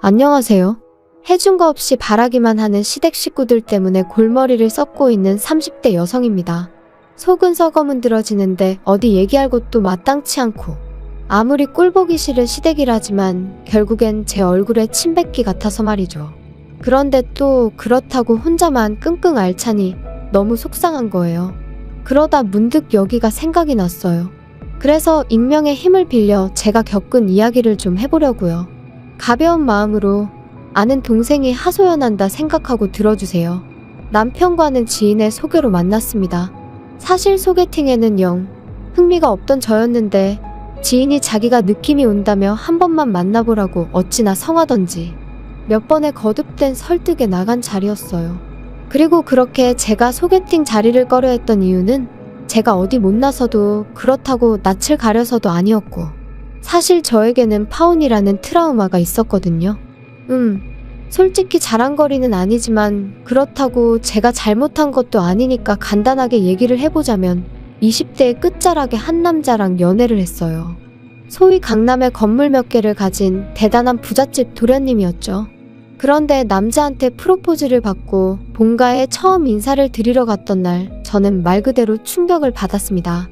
안녕하세요. 해준 거 없이 바라기만 하는 시댁 식구들 때문에 골머리를 썩고 있는 30대 여성입니다. 속은 썩어 문드러지는데 어디 얘기할 곳도 마땅치 않고 아무리 꼴보기 싫은 시댁이라지만 결국엔 제 얼굴에 침 뱉기 같아서 말이죠. 그런데 또 그렇다고 혼자만 끙끙 앓자니 너무 속상한 거예요. 그러다 문득 여기가 생각이 났어요. 그래서 익명의 힘을 빌려 제가 겪은 이야기를 좀 해보려고요. 가벼운 마음으로 아는 동생이 하소연한다 생각하고 들어주세요. 남편과는 지인의 소개로 만났습니다. 사실 소개팅에는 영 흥미가 없던 저였는데 지인이 자기가 느낌이 온다며 한 번만 만나보라고 어찌나 성하던지 몇 번의 거듭된 설득에 나간 자리였어요. 그리고 그렇게 제가 소개팅 자리를 꺼려했던 이유는 제가 어디 못나서도 그렇다고 낯을 가려서도 아니었고 사실 저에게는 파혼이라는 트라우마가 있었거든요. 솔직히 자랑거리는 아니지만 그렇다고 제가 잘못한 것도 아니니까 간단하게 얘기를 해보자면 20대의 끝자락에 한 남자랑 연애를 했어요. 소위 강남에 건물 몇 개를 가진 대단한 부잣집 도련님이었죠. 그런데 남자한테 프로포즈를 받고 본가에 처음 인사를 드리러 갔던 날 저는 말 그대로 충격을 받았습니다.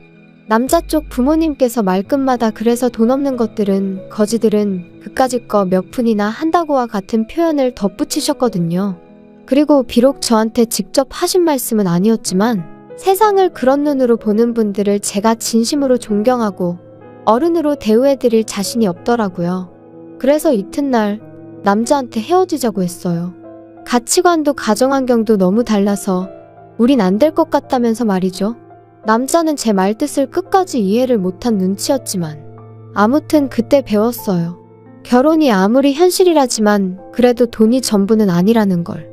남자 쪽 부모님께서 말끝마다 그래서 돈 없는 것들은 거지들은 그까짓 거 몇 푼이나 한다고와 같은 표현을 덧붙이셨거든요. 그리고 비록 저한테 직접 하신 말씀은 아니었지만 세상을 그런 눈으로 보는 분들을 제가 진심으로 존경하고 어른으로 대우해드릴 자신이 없더라고요. 그래서 이튿날 남자한테 헤어지자고 했어요. 가치관도 가정환경도 너무 달라서 우린 안 될 것 같다면서 말이죠. 남자는 제 말뜻을 끝까지 이해를 못한 눈치였지만 아무튼 그때 배웠어요. 결혼이 아무리 현실이라지만 그래도 돈이 전부는 아니라는 걸.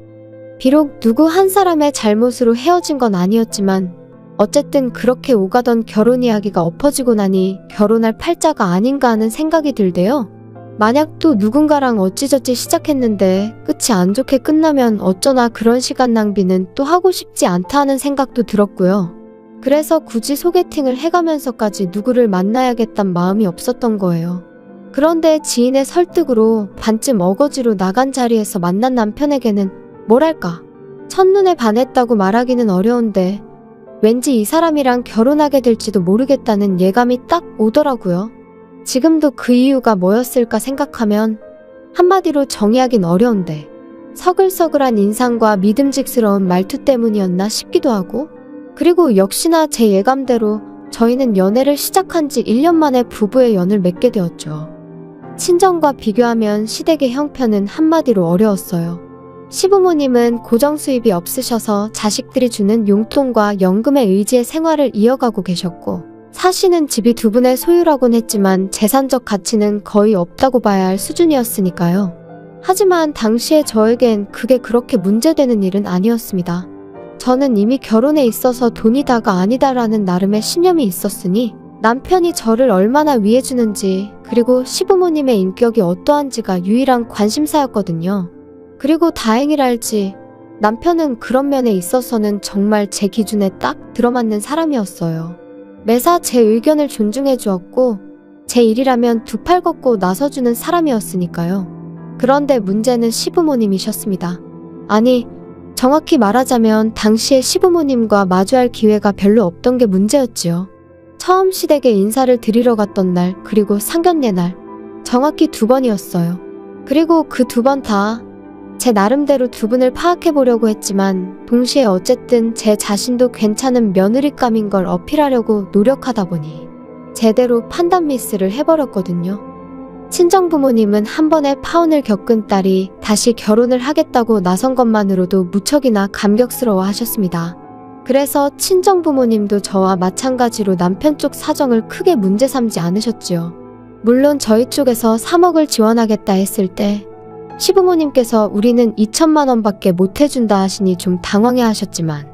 비록 누구 한 사람의 잘못으로 헤어진 건 아니었지만 어쨌든 그렇게 오가던 결혼 이야기가 엎어지고 나니 결혼할 팔자가 아닌가 하는 생각이 들대요. 만약 또 누군가랑 어찌저찌 시작했는데 끝이 안 좋게 끝나면 어쩌나 그런 시간 낭비는 또 하고 싶지 않다 하는 생각도 들었고요. 그래서 굳이 소개팅을 해가면서까지 누구를 만나야겠단 마음이 없었던 거예요. 그런데 지인의 설득으로 반쯤 어거지로 나간 자리에서 만난 남편에게는 뭐랄까 첫눈에 반했다고 말하기는 어려운데 왠지 이 사람이랑 결혼하게 될지도 모르겠다는 예감이 딱 오더라고요. 지금도 그 이유가 뭐였을까 생각하면 한마디로 정의하긴 어려운데 서글서글한 인상과 믿음직스러운 말투 때문이었나 싶기도 하고 그리고 역시나 제 예감대로 저희는 연애를 시작한 지 1년 만에 부부의 연을 맺게 되었죠. 친정과 비교하면 시댁의 형편은 한마디로 어려웠어요. 시부모님은 고정 수입이 없으셔서 자식들이 주는 용돈과 연금에 의지해 생활을 이어가고 계셨고 사시는 집이 두 분의 소유라곤 했지만 재산적 가치는 거의 없다고 봐야 할 수준이었으니까요. 하지만 당시에 저에겐 그게 그렇게 문제되는 일은 아니었습니다. 저는 이미 결혼에 있어서 돈이 다가 아니다라는 나름의 신념이 있었으니 남편이 저를 얼마나 위해주는지 그리고 시부모님의 인격이 어떠한지가 유일한 관심사였거든요. 그리고 다행이랄지 남편은 그런 면에 있어서는 정말 제 기준에 딱 들어맞는 사람이었어요. 매사 제 의견을 존중해 주었고 제 일이라면 두 팔 걷고 나서주는 사람이었으니까요. 그런데 문제는 시부모님이셨습니다. 아니 정확히 말하자면 당시에 시부모님과 마주할 기회가 별로 없던 게 문제였지요. 처음 시댁에 인사를 드리러 갔던 날 그리고 상견례 날 정확히 2번이었어요. 그리고 그 2번 다 제 나름대로 두 분을 파악해보려고 했지만 동시에 어쨌든 제 자신도 괜찮은 며느리감인 걸 어필하려고 노력하다 보니 제대로 판단 미스를 해버렸거든요. 친정부모님은 한 번에 파혼을 겪은 딸이 다시 결혼을 하겠다고 나선 것만으로도 무척이나 감격스러워 하셨습니다. 그래서 친정부모님도 저와 마찬가지로 남편 쪽 사정을 크게 문제 삼지 않으셨지요. 물론 저희 쪽에서 3억을 지원하겠다 했을 때 시부모님께서 우리는 2천만 원밖에 못 해준다 하시니 좀 당황해 하셨지만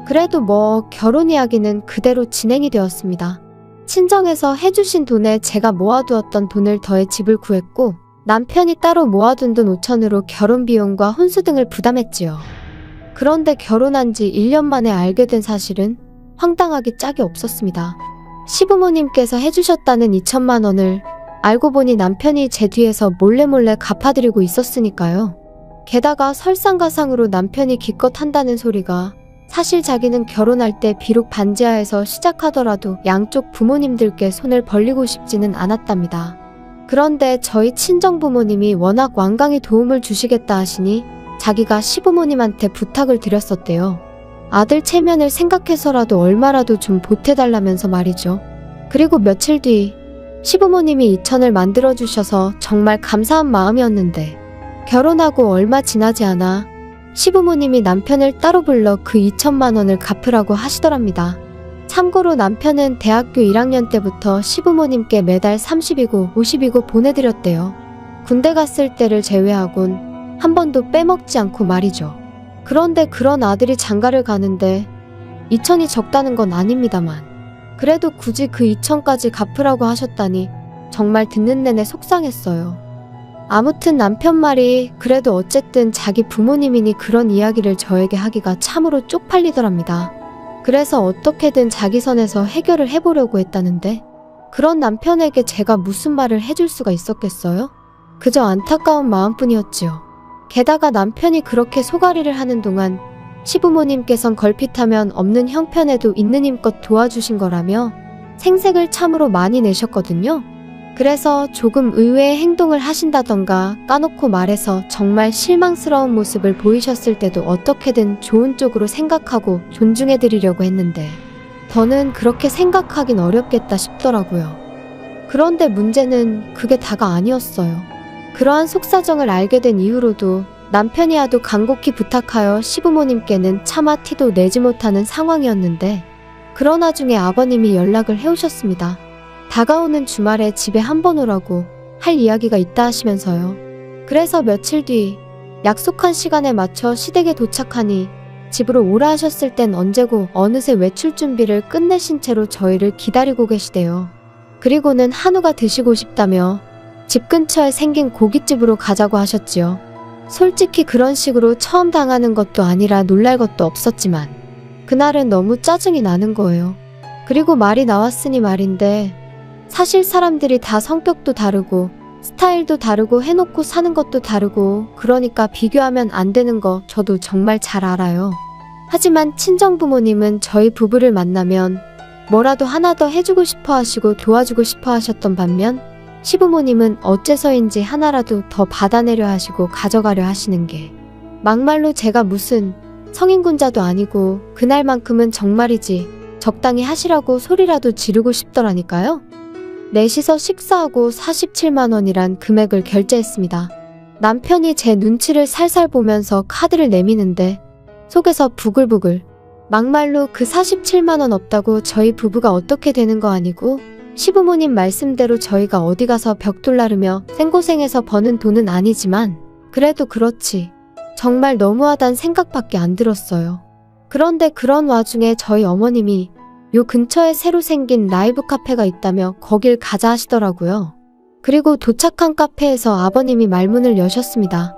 그래도 뭐 결혼 이야기는 그대로 진행이 되었습니다. 친정에서 해주신 돈에 제가 모아두었던 돈을 더해 집을 구했고 남편이 따로 모아둔 돈 5천으로 결혼 비용과 혼수 등을 부담했지요. 그런데 결혼한 지 1년 만에 알게 된 사실은 황당하기 짝이 없었습니다. 시부모님께서 해주셨다는 2천만 원을 알고 보니 남편이 제 뒤에서 몰래 갚아드리고 있었으니까요. 게다가 설상가상으로 남편이 기껏 한다는 소리가 사실 자기는 결혼할 때 비록 반지하에서 시작하더라도 양쪽 부모님들께 손을 벌리고 싶지는 않았답니다. 그런데 저희 친정부모님이 워낙 완강히 도움을 주시겠다 하시니 자기가 시부모님한테 부탁을 드렸었대요. 아들 체면을 생각해서라도 얼마라도 좀 보태달라면서 말이죠. 그리고 며칠 뒤 시부모님이 2천을 만들어주셔서 정말 감사한 마음이었는데 결혼하고 얼마 지나지 않아 시부모님이 남편을 따로 불러 그 2천만 원을 갚으라고 하시더랍니다. 참고로 남편은 대학교 1학년 때부터 시부모님께 매달 30이고 50이고 보내드렸대요. 군대 갔을 때를 제외하곤 한 번도 빼먹지 않고 말이죠. 그런데 그런 아들이 장가를 가는데 2천이 적다는 건 아닙니다만 그래도 굳이 그 2천까지 갚으라고 하셨다니 정말 듣는 내내 속상했어요. 아무튼 남편 말이 그래도 어쨌든 자기 부모님이니 그런 이야기를 저에게 하기가 참으로 쪽팔리더랍니다. 그래서 어떻게든 자기 선에서 해결을 해보려고 했다는데 그런 남편에게 제가 무슨 말을 해줄 수가 있었겠어요? 그저 안타까운 마음뿐이었지요. 게다가 남편이 그렇게 소가리를 하는 동안 시부모님께선 걸핏하면 없는 형편에도 있는 힘껏 도와주신 거라며 생색을 참으로 많이 내셨거든요. 그래서 조금 의외의 행동을 하신다던가 까놓고 말해서 정말 실망스러운 모습을 보이셨을 때도 어떻게든 좋은 쪽으로 생각하고 존중해드리려고 했는데 더는 그렇게 생각하긴 어렵겠다 싶더라고요. 그런데 문제는 그게 다가 아니었어요. 그러한 속사정을 알게 된 이후로도 남편이 하도 간곡히 부탁하여 시부모님께는 차마 티도 내지 못하는 상황이었는데 그런 와중에 아버님이 연락을 해오셨습니다. 다가오는 주말에 집에 한번 오라고 할 이야기가 있다 하시면서요. 그래서 며칠 뒤 약속한 시간에 맞춰 시댁에 도착하니 집으로 오라 하셨을 땐 언제고 어느새 외출 준비를 끝내신 채로 저희를 기다리고 계시대요. 그리고는 한우가 드시고 싶다며 집 근처에 생긴 고깃집으로 가자고 하셨지요. 솔직히 그런 식으로 처음 당하는 것도 아니라 놀랄 것도 없었지만 그날은 너무 짜증이 나는 거예요. 그리고 말이 나왔으니 말인데 사실 사람들이 다 성격도 다르고 스타일도 다르고 해놓고 사는 것도 다르고 그러니까 비교하면 안 되는 거 저도 정말 잘 알아요. 하지만 친정부모님은 저희 부부를 만나면 뭐라도 하나 더 해주고 싶어 하시고 도와주고 싶어 하셨던 반면 시부모님은 어째서인지 하나라도 더 받아내려 하시고 가져가려 하시는 게 막말로 제가 무슨 성인군자도 아니고 그날만큼은 정말이지 적당히 하시라고 소리라도 지르고 싶더라니까요. 넷이서 식사하고 47만 원이란 금액을 결제했습니다. 남편이 제 눈치를 살살 보면서 카드를 내미는데 속에서 부글부글 막말로 그 47만 원 없다고 저희 부부가 어떻게 되는 거 아니고 시부모님 말씀대로 저희가 어디 가서 벽돌 나르며 생고생해서 버는 돈은 아니지만 그래도 그렇지 정말 너무하단 생각밖에 안 들었어요. 그런데 그런 와중에 저희 어머님이 요 근처에 새로 생긴 라이브 카페가 있다며 거길 가자 하시더라고요. 그리고 도착한 카페에서 아버님이 말문을 여셨습니다.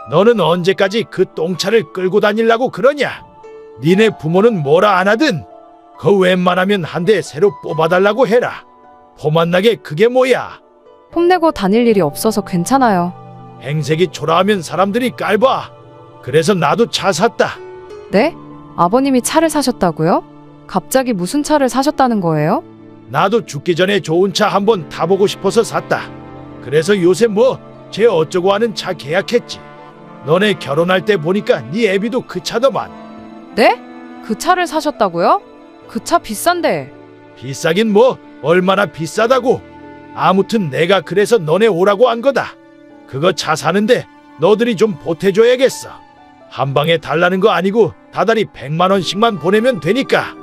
너는 언제까지 그 똥차를 끌고 다니려고 그러냐? 니네 부모는 뭐라 안 하든 그 웬만하면 한 대 새로 뽑아달라고 해라. 포만나게 그게 뭐야? 폼내고 다닐 일이 없어서 괜찮아요. 행색이 초라하면 사람들이 깔봐. 그래서 나도 차 샀다. 네? 아버님이 차를 사셨다고요? 갑자기 무슨 차를 사셨다는 거예요? 나도 죽기 전에 좋은 차 한번 타보고 싶어서 샀다. 그래서 요새 쟤 어쩌고 하는 차 계약했지. 너네 결혼할 때 보니까 네 애비도 그 차더만. 네? 그 차를 사셨다고요? 그 차 비싼데. 비싸긴 얼마나 비싸다고. 아무튼 내가 그래서 너네 오라고 한 거다. 그거 차 사는데 너들이 좀 보태줘야겠어. 한 방에 달라는 거 아니고 다달이 100만 원씩만 보내면 되니까.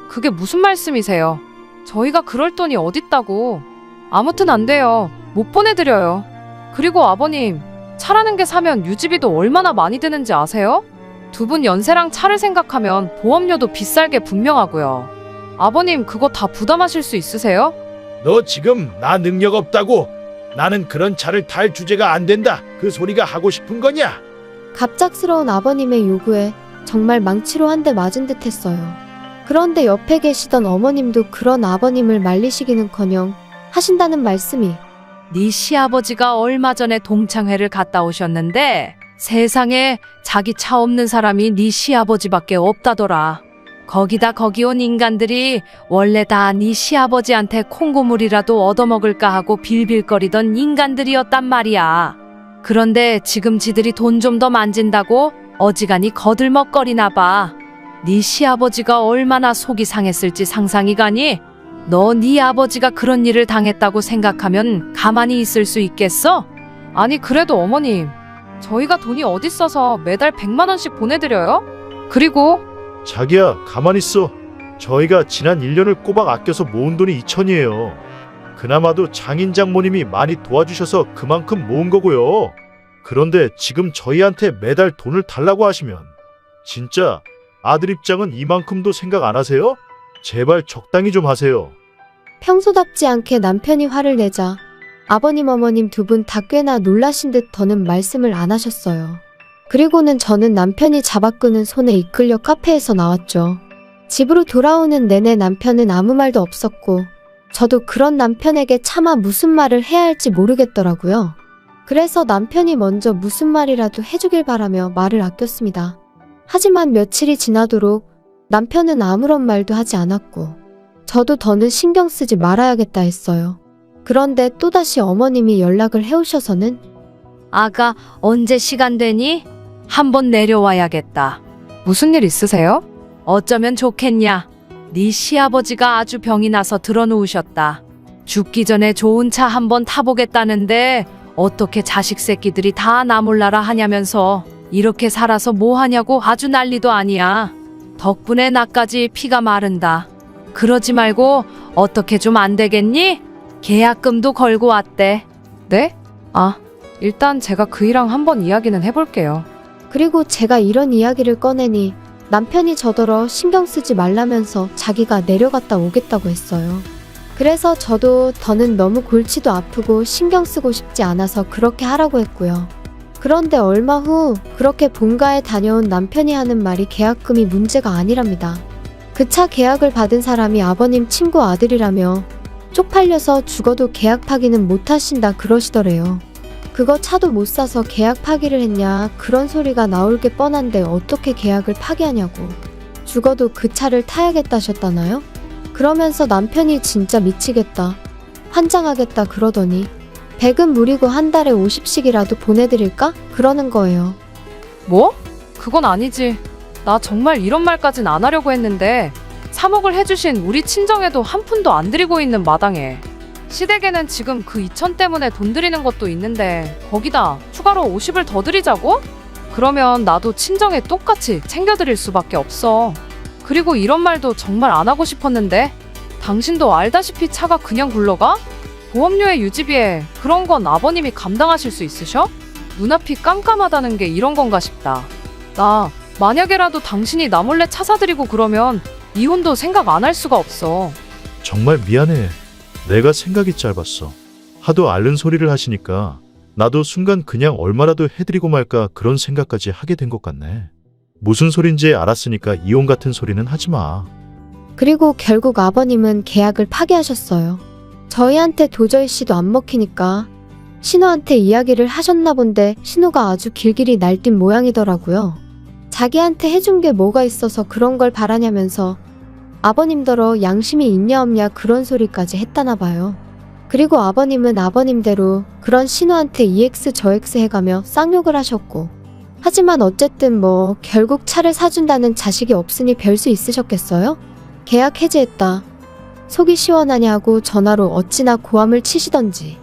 그게 무슨 말씀이세요? 저희가 그럴 돈이 어딨다고. 아무튼 안 돼요. 못 보내드려요. 그리고 아버님, 차라는 게 사면 유지비도 얼마나 많이 드는지 아세요? 두 분 연세랑 차를 생각하면 보험료도 비쌀 게 분명하고요. 아버님 그거 다 부담하실 수 있으세요? 너 지금 나 능력 없다고 나는 그런 차를 탈 주제가 안 된다 그 소리가 하고 싶은 거냐? 갑작스러운 아버님의 요구에 정말 망치로 한 대 맞은 듯 했어요. 그런데 옆에 계시던 어머님도 그런 아버님을 말리시기는커녕 하신다는 말씀이 네 시아버지가 얼마 전에 동창회를 갔다 오셨는데 세상에 자기 차 없는 사람이 네 시아버지밖에 없다더라. 거기다 거기 온 인간들이 원래 다 네 시아버지한테 콩고물이라도 얻어먹을까 하고 빌빌거리던 인간들이었단 말이야. 그런데 지금 지들이 돈 좀 더 만진다고 어지간히 거들먹거리나 봐. 네 시아버지가 얼마나 속이 상했을지 상상이 가니? 너 네 아버지가 그런 일을 당했다고 생각하면 가만히 있을 수 있겠어? 아니 그래도 어머님, 저희가 돈이 어딨어서 매달 100만 원씩 보내드려요? 그리고 자기야, 가만히 있어. 저희가 지난 1년을 꼬박 아껴서 모은 돈이 2천이에요. 그나마도 장인 장모님이 많이 도와주셔서 그만큼 모은 거고요. 그런데 지금 저희한테 매달 돈을 달라고 하시면 진짜 아들 입장은 이만큼도 생각 안 하세요? 제발 적당히 좀 하세요. 평소답지 않게 남편이 화를 내자 아버님 어머님 두 분 다 꽤나 놀라신 듯 더는 말씀을 안 하셨어요. 그리고는 저는 남편이 잡아끄는 손에 이끌려 카페에서 나왔죠. 집으로 돌아오는 내내 남편은 아무 말도 없었고 저도 그런 남편에게 차마 무슨 말을 해야 할지 모르겠더라고요. 그래서 남편이 먼저 무슨 말이라도 해주길 바라며 말을 아꼈습니다. 하지만 며칠이 지나도록 남편은 아무런 말도 하지 않았고 저도 더는 신경 쓰지 말아야겠다 했어요. 그런데 또다시 어머님이 연락을 해오셔서는 아가 언제 시간 되니? 한번 내려와야겠다. 무슨 일 있으세요? 어쩌면 좋겠냐? 네 시아버지가 아주 병이 나서 들어누우셨다. 죽기 전에 좋은 차 한번 타보겠다는데 어떻게 자식 새끼들이 다 나 몰라라 하냐면서 이렇게 살아서 뭐 하냐고 아주 난리도 아니야. 덕분에 나까지 피가 마른다. 그러지 말고 어떻게 좀 안 되겠니? 계약금도 걸고 왔대. 네? 일단 제가 그이랑 한번 이야기는 해볼게요. 그리고 제가 이런 이야기를 꺼내니 남편이 저더러 신경 쓰지 말라면서 자기가 내려갔다 오겠다고 했어요. 그래서 저도 더는 너무 골치도 아프고 신경 쓰고 싶지 않아서 그렇게 하라고 했고요. 그런데 얼마 후 그렇게 본가에 다녀온 남편이 하는 말이 계약금이 문제가 아니랍니다. 그 차 계약을 받은 사람이 아버님 친구 아들이라며 쪽팔려서 죽어도 계약 파기는 못 하신다 그러시더래요. 그거 차도 못 사서 계약 파기를 했냐 그런 소리가 나올 게 뻔한데 어떻게 계약을 파기하냐고. 죽어도 그 차를 타야겠다셨다나요? 그러면서 남편이 진짜 미치겠다, 환장하겠다 그러더니 100은 무리고 한 달에 50씩이라도 보내드릴까? 그러는 거예요. 뭐? 그건 아니지. 나 정말 이런 말까진 안 하려고 했는데 3억을 해주신 우리 친정에도 한 푼도 안 드리고 있는 마당에 시댁에는 지금 그 2천 때문에 돈 드리는 것도 있는데 거기다 추가로 50을 더 드리자고? 그러면 나도 친정에 똑같이 챙겨드릴 수밖에 없어. 그리고 이런 말도 정말 안 하고 싶었는데 당신도 알다시피 차가 그냥 굴러가? 보험료에 유지비에 그런 건 아버님이 감당하실 수 있으셔? 눈앞이 깜깜하다는 게 이런 건가 싶다. 나 만약에라도 당신이 나 몰래 차 사드리고 그러면 이혼도 생각 안 할 수가 없어. 정말 미안해. 내가 생각이 짧았어. 하도 앓는 소리를 하시니까 나도 순간 그냥 얼마라도 해드리고 말까 그런 생각까지 하게 된 것 같네. 무슨 소린지 알았으니까 이혼 같은 소리는 하지 마. 그리고 결국 아버님은 계약을 파기하셨어요. 저희한테 도저히 씨도 안 먹히니까 신우한테 이야기를 하셨나 본데 신우가 아주 길길이 날뛴 모양이더라고요. 자기한테 해준 게 뭐가 있어서 그런 걸 바라냐면서 아버님더러 양심이 있냐 없냐 그런 소리까지 했다나 봐요. 그리고 아버님은 아버님대로 그런 신우한테 EX 저X 해가며 쌍욕을 하셨고, 하지만 어쨌든 뭐 결국 차를 사준다는 자식이 없으니 별 수 있으셨겠어요? 계약 해지했다. 속이 시원하냐고 전화로 어찌나 고함을 치시던지.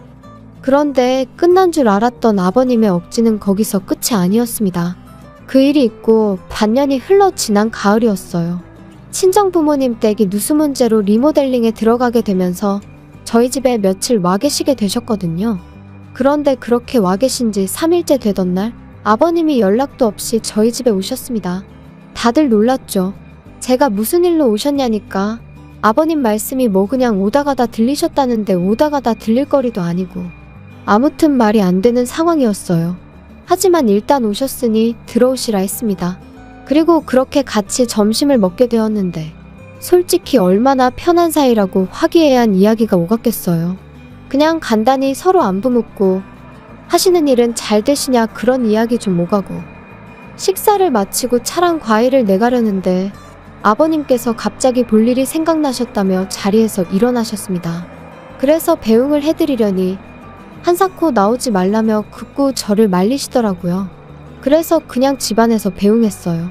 그런데 끝난 줄 알았던 아버님의 억지는 거기서 끝이 아니었습니다. 그 일이 있고 반년이 흘러 지난 가을이었어요. 친정 부모님 댁이 누수 문제로 리모델링에 들어가게 되면서 저희 집에 며칠 와 계시게 되셨거든요. 그런데 그렇게 와 계신 지 3일째 되던 날 아버님이 연락도 없이 저희 집에 오셨습니다. 다들 놀랐죠. 제가 무슨 일로 오셨냐니까 아버님 말씀이 뭐 그냥 오다 가다 들리셨다는데 오다 가다 들릴 거리도 아니고 아무튼 말이 안 되는 상황이었어요. 하지만 일단 오셨으니 들어오시라 했습니다. 그리고 그렇게 같이 점심을 먹게 되었는데 솔직히 얼마나 편한 사이라고 화기애애한 이야기가 오갔겠어요. 그냥 간단히 서로 안부 묻고 하시는 일은 잘 되시냐 그런 이야기 좀 오가고 식사를 마치고 차랑 과일을 내가려는데 아버님께서 갑자기 볼 일이 생각나셨다며 자리에서 일어나셨습니다. 그래서 배웅을 해드리려니 한사코 나오지 말라며 극구 저를 말리시더라고요. 그래서 그냥 집안에서 배웅했어요.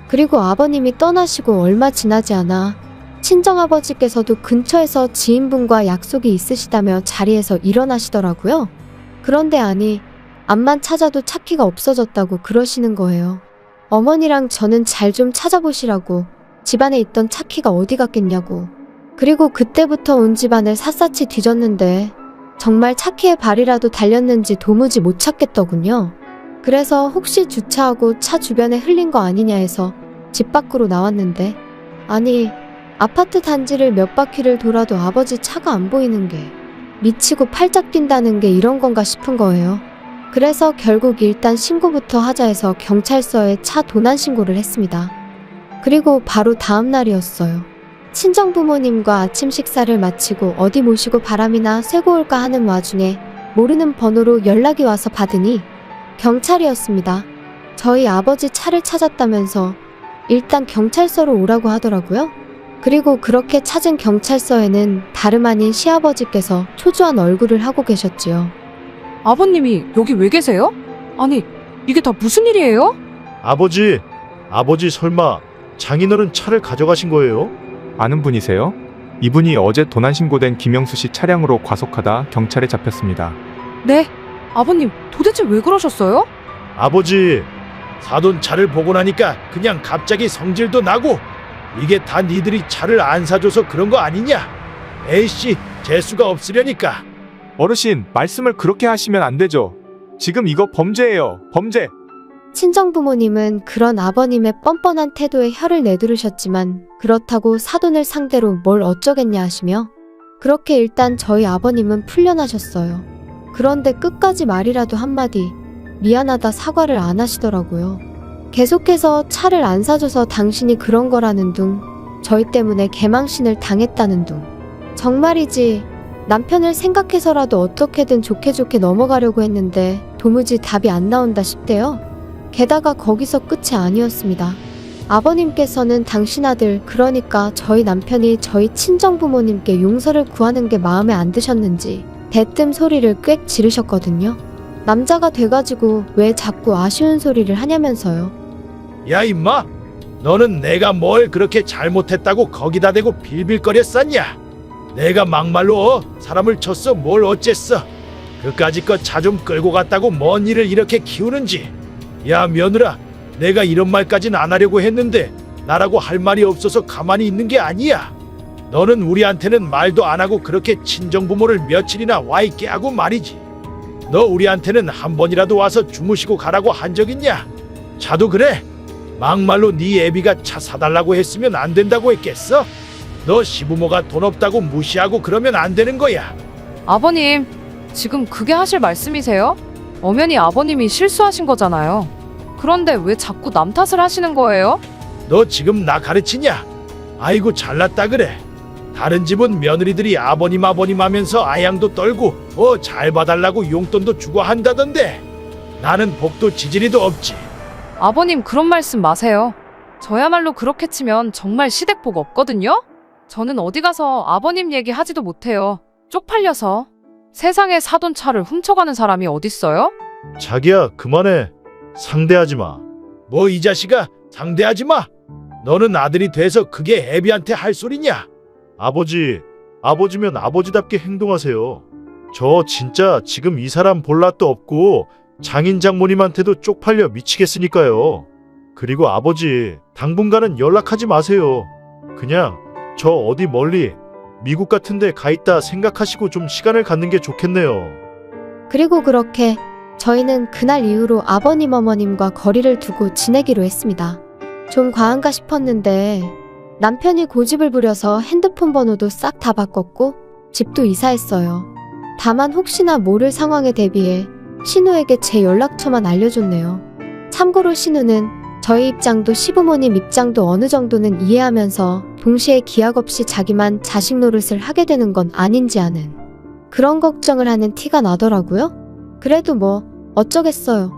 그리고 아버님이 떠나시고 얼마 지나지 않아 친정아버지께서도 근처에서 지인분과 약속이 있으시다며 자리에서 일어나시더라고요. 그런데 아니, 앞만 찾아도 차키가 없어졌다고 그러시는 거예요. 어머니랑 저는 잘 좀 찾아보시라고 집안에 있던 차키가 어디 갔겠냐고. 그리고 그때부터 온 집안을 샅샅이 뒤졌는데 정말 차키의 발이라도 달렸는지 도무지 못 찾겠더군요. 그래서 혹시 주차하고 차 주변에 흘린 거 아니냐 해서 집 밖으로 나왔는데 아니 아파트 단지를 몇 바퀴를 돌아도 아버지 차가 안 보이는 게 미치고 팔짝 뛴다는 게 이런 건가 싶은 거예요. 그래서 결국 일단 신고부터 하자 해서 경찰서에 차 도난 신고를 했습니다. 그리고 바로 다음 날이었어요. 친정부모님과 아침 식사를 마치고 어디 모시고 바람이나 쐬고 올까 하는 와중에 모르는 번호로 연락이 와서 받으니 경찰이었습니다. 저희 아버지 차를 찾았다면서 일단 경찰서로 오라고 하더라고요. 그리고 그렇게 찾은 경찰서에는 다름 아닌 시아버지께서 초조한 얼굴을 하고 계셨지요. 아버님이 여기 왜 계세요? 아니, 이게 다 무슨 일이에요? 아버지 설마 장인어른 차를 가져가신 거예요? 아는 분이세요? 이분이 어제 도난 신고된 김영수 씨 차량으로 과속하다 경찰에 잡혔습니다. 네, 아버님 도대체 왜 그러셨어요? 아버지, 사돈 차를 보고 나니까 그냥 갑자기 성질도 나고 이게 다 니들이 차를 안 사줘서 그런 거 아니냐? 에이씨, 재수가 없으려니까. 어르신, 말씀을 그렇게 하시면 안 되죠. 지금 이거 범죄예요. 범죄. 친정부모님은 그런 아버님의 뻔뻔한 태도에 혀를 내두르셨지만 그렇다고 사돈을 상대로 뭘 어쩌겠냐 하시며 그렇게 일단 저희 아버님은 풀려나셨어요. 그런데 끝까지 말이라도 한마디 미안하다 사과를 안 하시더라고요. 계속해서 차를 안 사줘서 당신이 그런 거라는 둥, 저희 때문에 개망신을 당했다는 둥. 정말이지 남편을 생각해서라도 어떻게든 좋게 넘어가려고 했는데 도무지 답이 안 나온다 싶대요. 게다가 거기서 끝이 아니었습니다. 아버님께서는 당신 아들, 그러니까 저희 남편이 저희 친정부모님께 용서를 구하는 게 마음에 안 드셨는지 대뜸 소리를 꽥 지르셨거든요. 남자가 돼가지고 왜 자꾸 아쉬운 소리를 하냐면서요. 야 임마, 너는 내가 뭘 그렇게 잘못했다고 거기다 대고 빌빌거렸었냐? 내가 막말로 사람을 쳤어 뭘 어쨌어? 그까짓 거 차 좀 끌고 갔다고 뭔 일을 이렇게 키우는지. 야 며느라, 내가 이런 말까진 안 하려고 했는데 나라고 할 말이 없어서 가만히 있는 게 아니야. 너는 우리한테는 말도 안 하고 그렇게 친정부모를 며칠이나 와 있게 하고 말이지. 너 우리한테는 한 번이라도 와서 주무시고 가라고 한 적 있냐? 차도 그래. 막말로 네 애비가 차 사달라고 했으면 안 된다고 했겠어? 너 시부모가 돈 없다고 무시하고 그러면 안 되는 거야. 아버님, 지금 그게 하실 말씀이세요? 엄연히 아버님이 실수하신 거잖아요. 그런데 왜 자꾸 남 탓을 하시는 거예요? 너 지금 나 가르치냐? 아이고 잘났다 그래. 다른 집은 며느리들이 아버님 하면서 아양도 떨고 더 잘 봐달라고 용돈도 주고 한다던데 나는 복도 지지리도 없지. 아버님 그런 말씀 마세요. 저야말로 그렇게 치면 정말 시댁복 없거든요? 저는 어디 가서 아버님 얘기 하지도 못해요. 쪽팔려서. 세상에 사돈 차를 훔쳐가는 사람이 어딨어요? 자기야 그만해. 상대하지 마. 뭐 이 자식아, 상대하지 마. 너는 아들이 돼서 그게 애비한테 할 소리냐? 아버지면 아버지답게 행동하세요. 저 진짜 지금 이 사람 볼 낯도 없고 장인 장모님한테도 쪽팔려 미치겠으니까요. 그리고 아버지, 당분간은 연락하지 마세요. 그냥 저 어디 멀리 미국 같은 데 가 있다 생각하시고 좀 시간을 갖는 게 좋겠네요. 그리고 그렇게 저희는 그날 이후로 아버님 어머님과 거리를 두고 지내기로 했습니다. 좀 과한가 싶었는데 남편이 고집을 부려서 핸드폰 번호도 싹 다 바꿨고 집도 이사했어요. 다만 혹시나 모를 상황에 대비해 신우에게 제 연락처만 알려줬네요. 참고로 신우는 저희 입장도 시부모님 입장도 어느 정도는 이해하면서 동시에 기약 없이 자기만 자식 노릇을 하게 되는 건 아닌지 아는 그런 걱정을 하는 티가 나더라고요. 그래도 뭐 어쩌겠어요.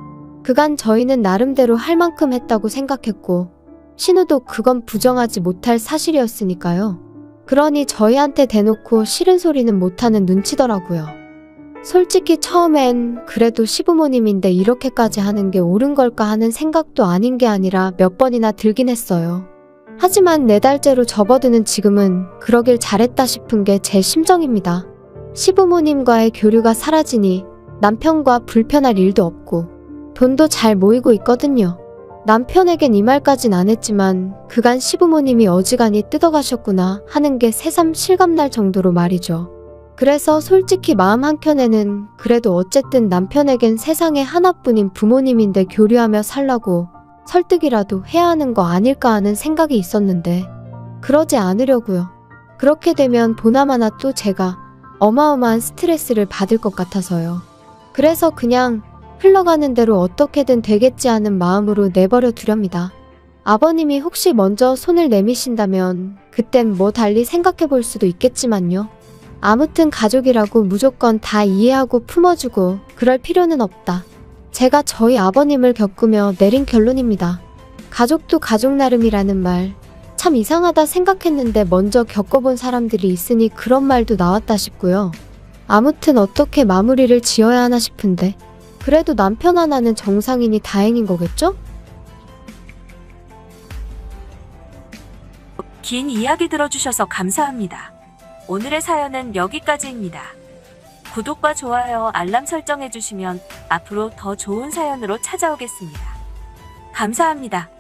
그간 저희는 나름대로 할 만큼 했다고 생각했고 신우도 그건 부정하지 못할 사실이었으니까요. 그러니 저희한테 대놓고 싫은 소리는 못하는 눈치더라고요. 솔직히 처음엔 그래도 시부모님인데 이렇게까지 하는 게 옳은 걸까 하는 생각도 아닌 게 아니라 몇 번이나 들긴 했어요. 하지만 4달째로 접어드는 지금은 그러길 잘했다 싶은 게 제 심정입니다. 시부모님과의 교류가 사라지니 남편과 불편할 일도 없고 돈도 잘 모이고 있거든요. 남편에겐 이 말까진 안 했지만 그간 시부모님이 어지간히 뜯어가셨구나 하는 게 새삼 실감날 정도로 말이죠. 그래서 솔직히 마음 한켠에는 그래도 어쨌든 남편에겐 세상에 하나뿐인 부모님인데 교류하며 살라고 설득이라도 해야 하는 거 아닐까 하는 생각이 있었는데 그러지 않으려고요. 그렇게 되면 보나마나 또 제가 어마어마한 스트레스를 받을 것 같아서요. 그래서 그냥 흘러가는 대로 어떻게든 되겠지 하는 마음으로 내버려 두렵니다. 아버님이 혹시 먼저 손을 내미신다면 그땐 뭐 달리 생각해 볼 수도 있겠지만요. 아무튼 가족이라고 무조건 다 이해하고 품어주고 그럴 필요는 없다. 제가 저희 아버님을 겪으며 내린 결론입니다. 가족도 가족 나름이라는 말 참 이상하다 생각했는데 먼저 겪어본 사람들이 있으니 그런 말도 나왔다 싶고요. 아무튼 어떻게 마무리를 지어야 하나 싶은데 그래도 남편 하나는 정상이니 다행인 거겠죠? 긴 이야기 들어주셔서 감사합니다. 오늘의 사연은 여기까지입니다. 구독과 좋아요, 알람 설정해주시면 앞으로 더 좋은 사연으로 찾아오겠습니다. 감사합니다.